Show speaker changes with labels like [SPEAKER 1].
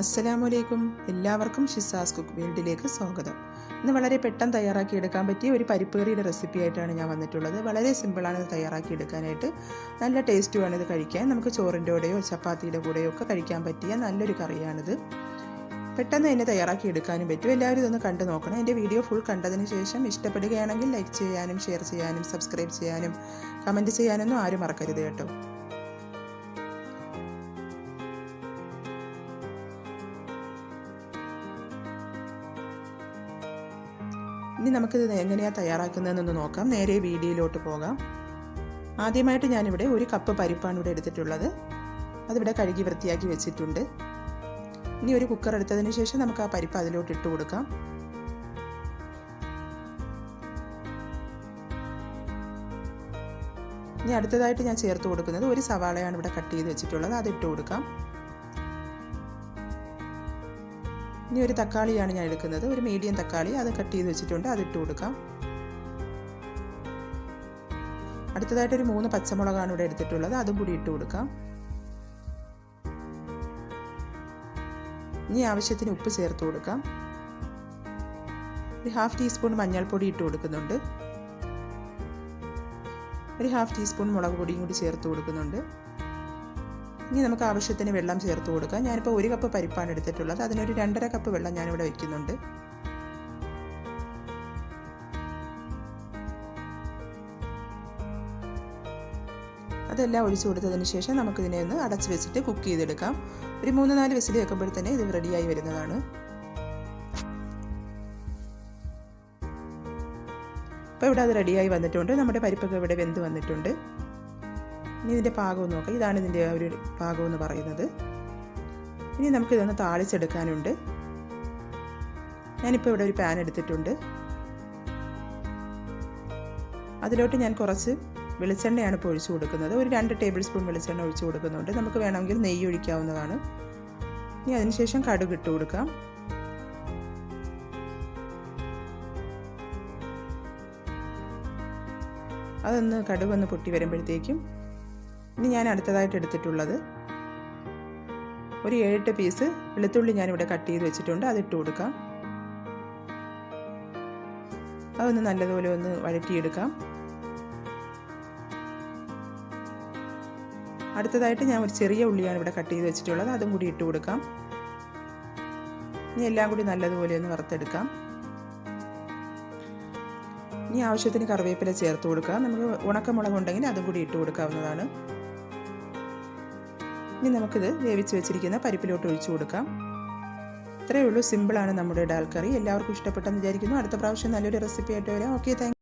[SPEAKER 1] അസ്സലാമലൈക്കും. എല്ലാവർക്കും ഷിസാസ് കുക്ക് വേൾഡിലേക്ക് സ്വാഗതം. ഇന്ന് വളരെ പെട്ടെന്ന് തയ്യാറാക്കി എടുക്കാൻ പറ്റിയ ഒരു പരിപ്പ് കറിയുടെ റെസിപ്പി ആയിട്ടാണ് ഞാൻ വന്നിട്ടുള്ളത്. വളരെ സിമ്പിളാണ് ഇത് തയ്യാറാക്കി എടുക്കാനായിട്ട്. നല്ല ടേസ്റ്റുമാണ് ഇത് കഴിക്കാൻ. നമുക്ക് ചോറിൻ്റെ കൂടെയോ ചപ്പാത്തിയുടെ കൂടെയോ ഒക്കെ കഴിക്കാൻ പറ്റിയ നല്ലൊരു കറിയാണിത്. പെട്ടെന്ന് തന്നെ തയ്യാറാക്കി എടുക്കാനും പറ്റും. എല്ലാവരും ഇതൊന്ന് കണ്ടു നോക്കണം. എൻ്റെ വീഡിയോ ഫുൾ കണ്ടതിന് ശേഷം ഇഷ്ടപ്പെടുകയാണെങ്കിൽ ലൈക്ക് ചെയ്യാനും ഷെയർ ചെയ്യാനും സബ്സ്ക്രൈബ് ചെയ്യാനും കമൻറ്റ് ചെയ്യാനൊന്നും ആരും മറക്കരുത് കേട്ടോ. ഇനി നമുക്കിത് എങ്ങനെയാണ് തയ്യാറാക്കുന്നതെന്നൊന്ന് നോക്കാം. നേരെ വീഡിയോയിലോട്ട് പോകാം. ആദ്യമായിട്ട് ഞാനിവിടെ 1 കപ്പ് പരിപ്പാണ് ഇവിടെ എടുത്തിട്ടുള്ളത്. അതിവിടെ കഴുകി വൃത്തിയാക്കി വെച്ചിട്ടുണ്ട്. ഇനി ഒരു കുക്കർ എടുത്തതിന് ശേഷം നമുക്ക് ആ പരിപ്പ് അതിലോട്ട് ഇട്ട് കൊടുക്കാം. ഇനി അടുത്തതായിട്ട് ഞാൻ ചേർത്ത് കൊടുക്കുന്നത് 1 സവാളയാണ് ഇവിടെ കട്ട് ചെയ്ത് വെച്ചിട്ടുള്ളത്. അത് ഇട്ട് കൊടുക്കാം. ഇനി ഒരു തക്കാളിയാണ് ഞാൻ എടുക്കുന്നത്. ഒരു മീഡിയം തക്കാളി, അത് കട്ട് ചെയ്ത് വെച്ചിട്ടുണ്ട്. അത് ഇട്ട് കൊടുക്കാം. അടുത്തതായിട്ട് ഒരു 3 പച്ചമുളകാണ് ഇവിടെ എടുത്തിട്ടുള്ളത്. അതും കൂടി ഇട്ട് കൊടുക്കാം. ഇനി ആവശ്യത്തിന് ഉപ്പ് ചേർത്ത് കൊടുക്കാം. ഒരു 1/2 ടീസ്പൂൺ മഞ്ഞൾപ്പൊടി ഇട്ട് കൊടുക്കുന്നുണ്ട്. ഒരു 1/2 ടീസ്പൂൺ മുളക് പൊടിയും കൂടി ചേർത്ത് കൊടുക്കുന്നുണ്ട്. ഇനി നമുക്ക് ആവശ്യത്തിന് വെള്ളം ചേർത്ത് കൊടുക്കാം. ഞാനിപ്പോൾ 1 കപ്പ് പരിപ്പാണ് എടുത്തിട്ടുള്ളത്. അതിനൊരു 2.5 കപ്പ് വെള്ളം ഞാനിവിടെ വയ്ക്കുന്നുണ്ട്. അതെല്ലാം ഒഴിച്ചു കൊടുത്തതിന് ശേഷം നമുക്കിതിനെ ഒന്ന് അടച്ചു വെച്ചിട്ട് കുക്ക് ചെയ്തെടുക്കാം. ഒരു 3-4 വിസിൽ വെക്കുമ്പോഴത്തന്നെ ഇത് റെഡിയായി വരുന്നതാണ്. അപ്പോൾ ഇവിടെ അത് റെഡിയായി വന്നിട്ടുണ്ട്. നമ്മുടെ പരിപ്പൊക്കെ ഇവിടെ വെന്ത് വന്നിട്ടുണ്ട്. ഇനി ഇതിൻ്റെ പാകം നോക്കാം. ഇതാണ് ഇതിൻ്റെ ഒരു പാകം എന്ന് പറയുന്നത്. ഇനി നമുക്കിതൊന്ന് താളിച്ചെടുക്കാനുണ്ട്. ഞാനിപ്പോൾ ഇവിടെ ഒരു പാൻ എടുത്തിട്ടുണ്ട്. അതിലോട്ട് ഞാൻ കുറച്ച് വെളിച്ചെണ്ണയാണ് ഇപ്പോൾ ഒഴിച്ചു കൊടുക്കുന്നത്. ഒരു 2 ടേബിൾ സ്പൂൺ വെളിച്ചെണ്ണ ഒഴിച്ചു കൊടുക്കുന്നുണ്ട്. നമുക്ക് വേണമെങ്കിൽ നെയ്യ് ഒഴിക്കാവുന്നതാണ്. ഇനി അതിനുശേഷം കടുക് ഇട്ട് കൊടുക്കാം. അതൊന്ന് കടുകൊന്ന് പൊട്ടി വരുമ്പോഴത്തേക്കും ഇനി ഞാൻ അടുത്തതായിട്ട് എടുത്തിട്ടുള്ളത് ഒരു 7-8 പീസ് വെളുത്തുള്ളി ഞാനിവിടെ കട്ട് ചെയ്ത് വെച്ചിട്ടുണ്ട്. അതിട്ട് കൊടുക്കാം. അതൊന്ന് നല്ലതുപോലെ ഒന്ന് വഴറ്റിയെടുക്കാം. അടുത്തതായിട്ട് ഞാൻ ഒരു ചെറിയ ഉള്ളിയാണ് ഇവിടെ കട്ട് ചെയ്ത് വെച്ചിട്ടുള്ളത്. അതും കൂടി ഇട്ട് കൊടുക്കാം. ഇനി എല്ലാം കൂടി നല്ലതുപോലെ ഒന്ന് വറുത്തെടുക്കാം. ഇനി ആവശ്യത്തിന് കറിവേപ്പില ചേർത്ത് കൊടുക്കാം. നമുക്ക് ഉണക്കമുളക് ഉണ്ടെങ്കിൽ അതും കൂടി ഇട്ട് കൊടുക്കാവുന്നതാണ്. ഇനി നമുക്കിത് വേവിച്ച് വെച്ചിരിക്കുന്ന പരിപ്പിലോട്ട് ഒഴിച്ചു കൊടുക്കാം. ഇത്രയേ ഉള്ളൂ. സിമ്പിളാണ് നമ്മുടെ ഡാൽ കറി. എല്ലാവർക്കും ഇഷ്ടപ്പെട്ടെന്ന് വിചാരിക്കുന്നു. അടുത്ത പ്രാവശ്യം നല്ലൊരു റെസിപ്പി ആയിട്ട് വരാം. Okay, thank you.